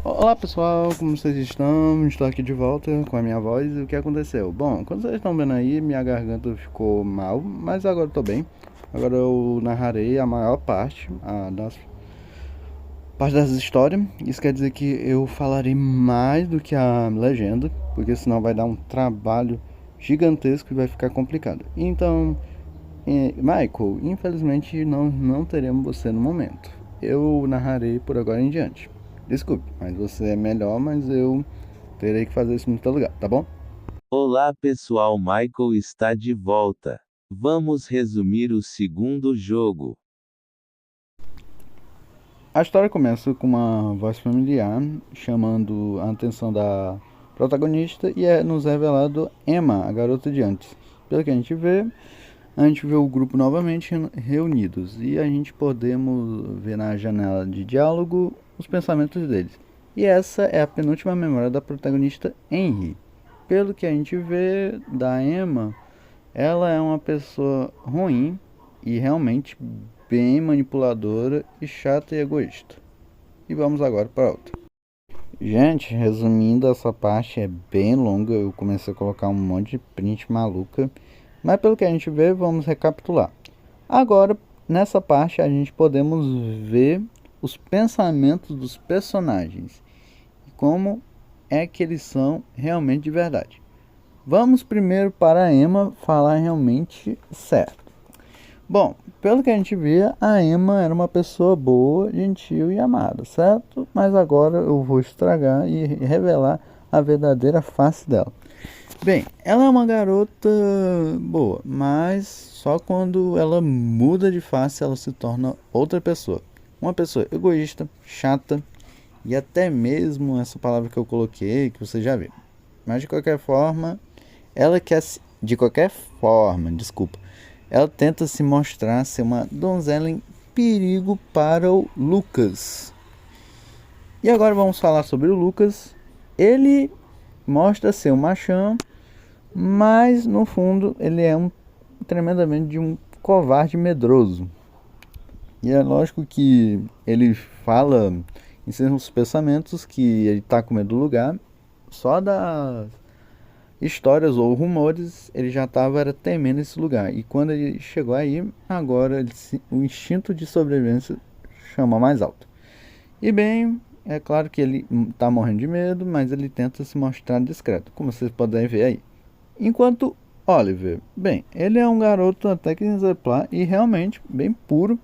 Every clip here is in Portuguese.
Olá pessoal, como vocês estão? Estou aqui de volta com a minha voz. E o que aconteceu? Bom, quando vocês estão vendo aí, minha garganta ficou mal, mas agora estou bem. Agora eu narrarei a maior parte das histórias. Isso quer dizer que eu falarei mais do que a legenda, porque senão vai dar um trabalho gigantesco e vai ficar complicado. Então, Michael, infelizmente não teremos você no momento. Eu narrarei por agora em diante. Desculpe, mas você é melhor, mas eu terei que fazer isso no teu lugar, tá bom? Olá pessoal, Michael está de volta. Vamos resumir o segundo jogo. A história começa com uma voz familiar chamando a atenção da protagonista e é nos revelado Emma, a garota de antes. Pelo que a gente vê o grupo novamente reunidos e a gente podemos ver na janela de diálogo os pensamentos deles. E essa é a penúltima memória da protagonista Henry. Pelo que a gente vê da Emma, ela é uma pessoa ruim e realmente bem manipuladora e chata e egoísta. E vamos agora para outra. Gente, resumindo, essa parte é bem longa. Eu comecei a colocar um monte de print maluca. Mas pelo que a gente vê, vamos recapitular. Agora, nessa parte, a gente podemos ver os pensamentos dos personagens. E como é que eles são realmente de verdade. Vamos primeiro para a Emma falar realmente certo. Bom, pelo que a gente via, a Emma era uma pessoa boa, gentil e amada, certo? Mas agora eu vou estragar e revelar a verdadeira face dela. Bem, ela é uma garota boa, mas só quando ela muda de face ela se torna outra pessoa. Uma pessoa egoísta, chata e até mesmo essa palavra que eu coloquei, que você já viu. Mas de qualquer forma, ela quer de qualquer forma, desculpa. Ela tenta se mostrar ser uma donzela em perigo para o Lucas. E agora vamos falar sobre o Lucas. Ele mostra ser um machão, mas no fundo ele é um tremendamente de um covarde medroso. E é lógico que ele fala em seus pensamentos que ele está com medo do lugar. Só das histórias ou rumores, ele já estava temendo esse lugar. E quando ele chegou aí, agora o instinto de sobrevivência chama mais alto. E bem, é claro que ele está morrendo de medo, mas ele tenta se mostrar discreto, como vocês podem ver aí. Enquanto Oliver, bem, ele é um garoto até que exemplar e realmente bem puro,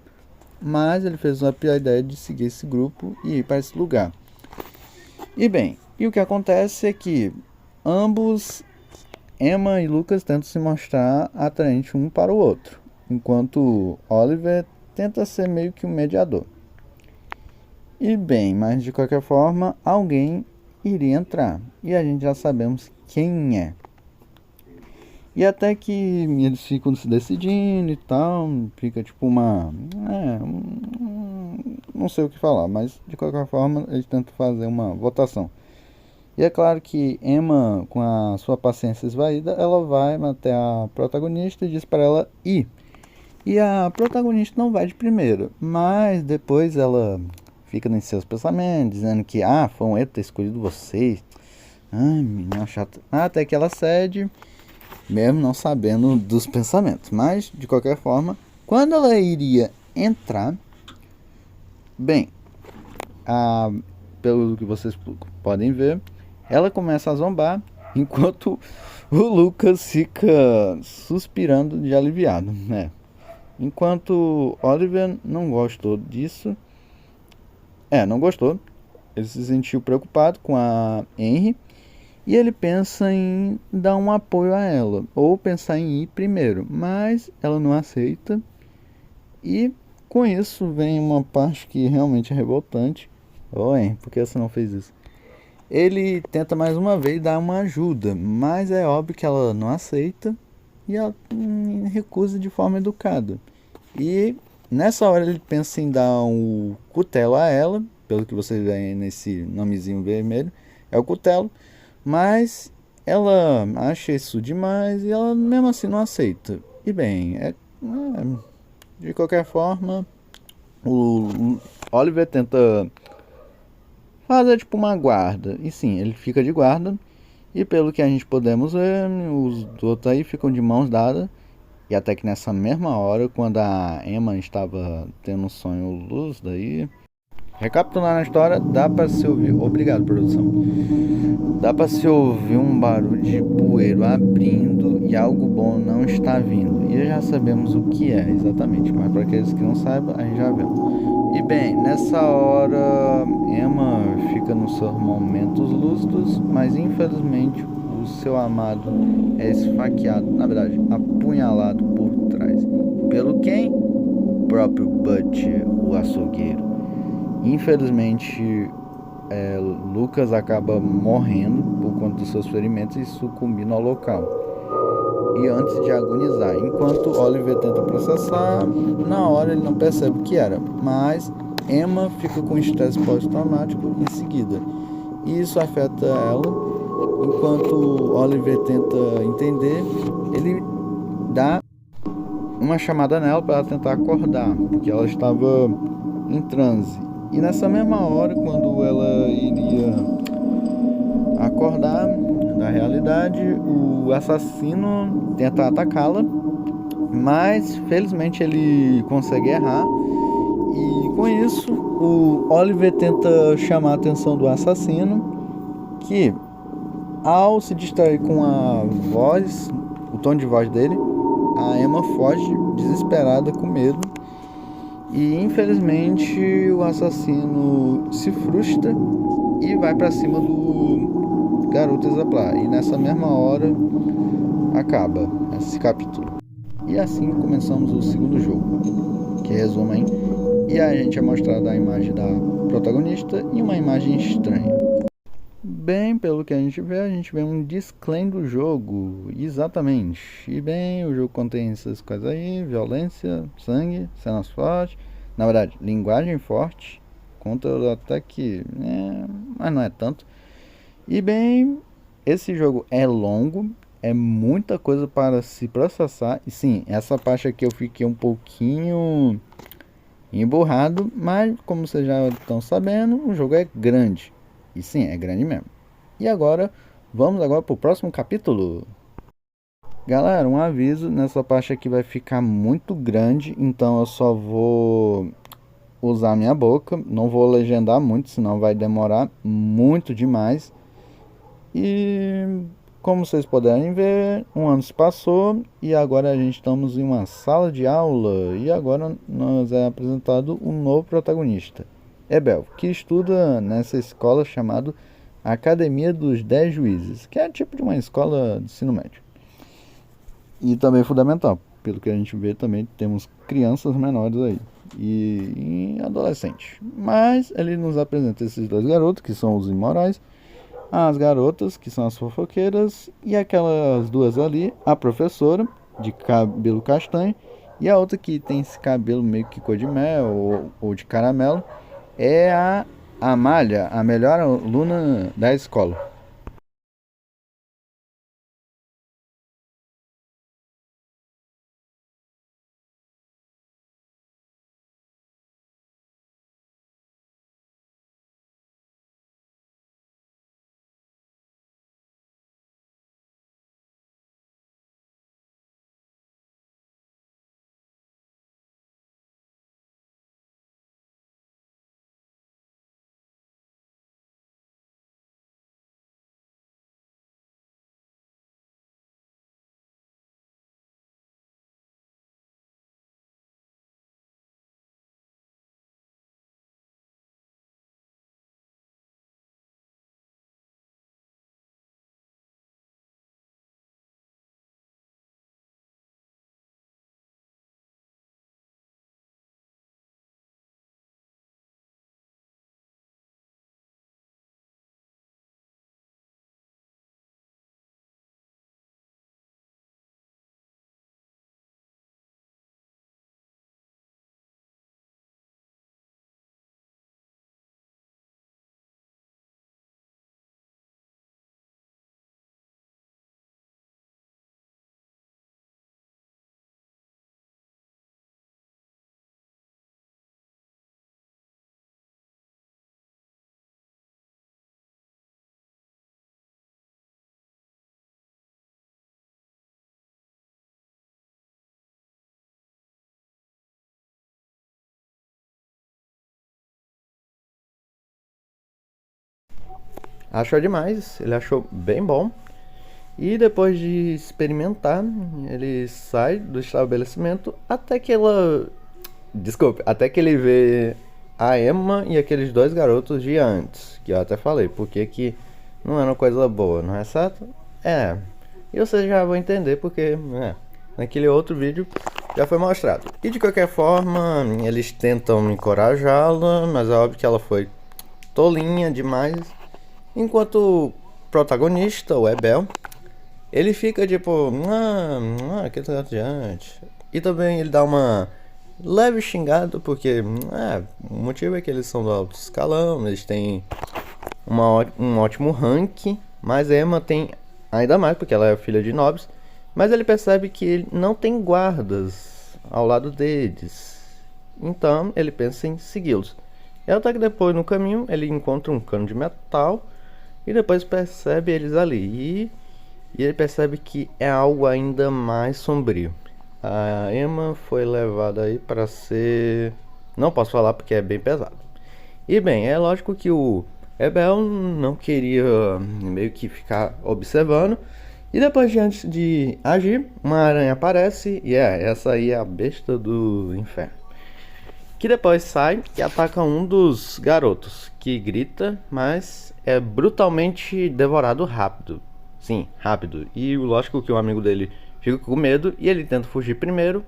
mas ele fez uma pior ideia de seguir esse grupo e ir para esse lugar. E bem, e o que acontece é que ambos, Emma e Lucas, tentam se mostrar atraentes um para o outro, enquanto Oliver tenta ser meio que um mediador. E bem, mas de qualquer forma, alguém iria entrar, e a gente já sabemos quem é. E até que eles ficam se decidindo e tal, fica tipo uma. Não sei o que falar, mas de qualquer forma eles tentam fazer uma votação. E é claro que Emma, com a sua paciência esvaída, ela vai até a protagonista e diz para ela ir. E a protagonista não vai de primeira, mas depois ela fica nos seus pensamentos, dizendo que foi um erro ter escolhido vocês. Ai, menina chata. Até que ela cede, mesmo não sabendo dos pensamentos. Mas, de qualquer forma, quando ela iria entrar, bem, pelo que vocês podem ver, ela começa a zombar, enquanto o Lucas fica suspirando de aliviado, né? Enquanto Oliver não gostou disso, não gostou, ele se sentiu preocupado com a Henry e ele pensa em dar um apoio a ela, ou pensar em ir primeiro, mas ela não aceita. E com isso vem uma parte que realmente é revoltante. Oi, por que você não fez isso? Ele tenta mais uma vez dar uma ajuda, mas é óbvio que ela não aceita e ela recusa de forma educada. E nessa hora ele pensa em dar um cutelo a ela, pelo que vocês veem nesse nomezinho vermelho, é o cutelo, mas ela acha isso demais e ela mesmo assim não aceita. E bem, de qualquer forma, o Oliver tenta fazer tipo uma guarda. E sim, ele fica de guarda. E pelo que a gente podemos ver, os outros aí ficam de mãos dadas. E até que nessa mesma hora, quando a Emma estava tendo um sonho lúcido aí. Recapitulando a história, dá pra se ouvir. Obrigado, produção. Dá pra se ouvir um barulho de bueiro abrindo e algo bom não está vindo. E já sabemos o que é exatamente, mas para aqueles que não saibam, a gente já viu. E bem, nessa hora, Emma fica nos seus momentos lúcidos, mas infelizmente o seu amado é esfaqueado, na verdade, apunhalado por trás. Pelo quem? O próprio Butch, o açougueiro. Infelizmente, Lucas acaba morrendo por conta dos seus ferimentos e sucumbindo ao local. E antes de agonizar, enquanto Oliver tenta processar, na hora ele não percebe o que era, mas Emma fica com estresse pós-traumático em seguida. E isso afeta ela, enquanto Oliver tenta entender, ele dá uma chamada nela para ela tentar acordar, porque ela estava em transe. E nessa mesma hora, quando ela iria acordar da realidade, o assassino tenta atacá-la, mas felizmente ele consegue errar. E com isso, o Oliver tenta chamar a atenção do assassino, que ao se distrair com a voz, o tom de voz dele, a Emma foge desesperada com medo. E infelizmente o assassino se frustra e vai para cima do garoto exemplar. E nessa mesma hora acaba esse capítulo. E assim começamos o segundo jogo, que resume aí. E a gente é mostrado a imagem da protagonista e uma imagem estranha. Bem, pelo que a gente vê um disclaimer do jogo, exatamente. E bem, o jogo contém essas coisas aí, violência, sangue, cenas fortes, na verdade, linguagem forte, conta até que, mas não é tanto. E bem, esse jogo é longo, é muita coisa para se processar. E sim, essa parte aqui eu fiquei um pouquinho emburrado, mas como vocês já estão sabendo, o jogo é grande. E sim, é grande mesmo. E agora, vamos agora para o próximo capítulo. Galera, um aviso, nessa parte aqui vai ficar muito grande, então eu só vou usar minha boca, não vou legendar muito, senão vai demorar muito demais. E como vocês puderem ver, um ano se passou e agora a gente estamos em uma sala de aula e agora nos é apresentado um novo protagonista, Ebel, que estuda nessa escola chamada Academia dos 10 Juízes, que é tipo de uma escola de ensino médio. E também fundamental, pelo que a gente vê também temos crianças menores aí e adolescentes. Mas ele nos apresenta esses dois garotos que são os imorais, as garotas, que são as fofoqueiras, e aquelas duas ali, a professora, de cabelo castanho, e a outra que tem esse cabelo meio que cor de mel ou de caramelo, é a Amália, a melhor aluna da escola. achou demais, ele achou bem bom. E depois de experimentar, ele sai do estabelecimento até que ela. Desculpe, até que ele vê a Emma e aqueles dois garotos de antes. Que eu até falei, porque que não é uma coisa boa, não é certo? É. E vocês já vão entender porque naquele outro vídeo já foi mostrado. E de qualquer forma, eles tentam encorajá-la, mas é óbvio que ela foi tolinha demais. Enquanto o protagonista, o Ebel, ele fica tipo, que antes. E também ele dá uma leve xingada, porque o motivo é que eles são do alto escalão, eles têm um ótimo ranking, mas a Emma tem ainda mais, porque ela é filha de nobres. Mas ele percebe que ele não tem guardas ao lado deles, então ele pensa em segui-los. E até que depois, no caminho, ele encontra um cano de metal e depois percebe eles ali. E ele percebe que é algo ainda mais sombrio. A Emma foi levada aí para ser... Não posso falar porque é bem pesado. E bem, é lógico que o Ebel não queria meio que ficar observando. E depois, antes de agir, uma aranha aparece. E essa aí é a besta do inferno. Que depois sai e ataca um dos garotos, que grita, mas é brutalmente devorado rápido. Sim, rápido. E lógico que o amigo dele fica com medo e ele tenta fugir primeiro,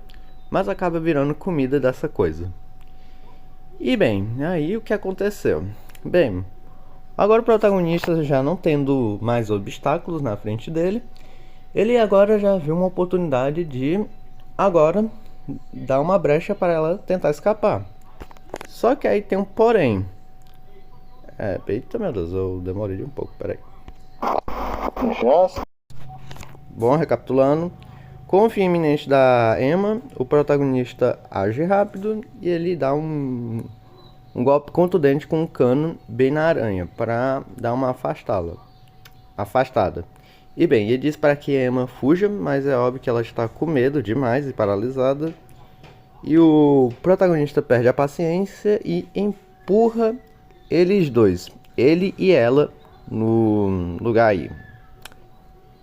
mas acaba virando comida dessa coisa. E bem, aí o que aconteceu? Bem, agora o protagonista já não tendo mais obstáculos na frente dele, ele agora já viu uma oportunidade de agora dar uma brecha para ela tentar escapar. Só que aí tem um porém. Eita meu Deus, eu demorei um pouco, peraí. Bom, recapitulando. Com o fim iminente da Emma, o protagonista age rápido e ele dá um golpe contundente com um cano bem na aranha para dar uma afastada. E bem, ele diz para que a Emma fuja, mas é óbvio que ela está com medo demais e paralisada. E o protagonista perde a paciência e empurra eles dois, ele e ela, no lugar aí.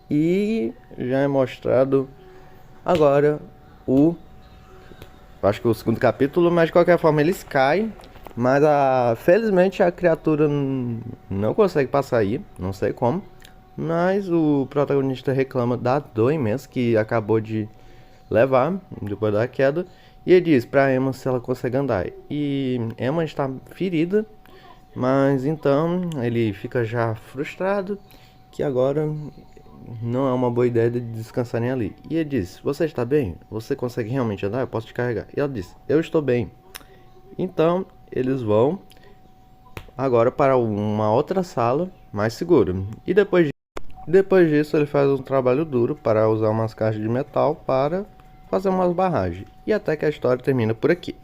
E já é mostrado agora acho que o segundo capítulo, mas de qualquer forma eles caem, mas felizmente a criatura não consegue passar aí, não sei como. Mas o protagonista reclama da dor imensa que acabou de levar depois da queda. E ele diz pra Emma se ela consegue andar. E Emma está ferida, mas então ele fica já frustrado que agora não é uma boa ideia de descansarem ali. E ele diz: você está bem? Você consegue realmente andar? Eu posso te carregar. E ela diz: eu estou bem. Então eles vão agora para uma outra sala mais segura. E depois disso ele faz um trabalho duro para usar umas caixas de metal para fazer umas barragens. E até que a história termina por aqui.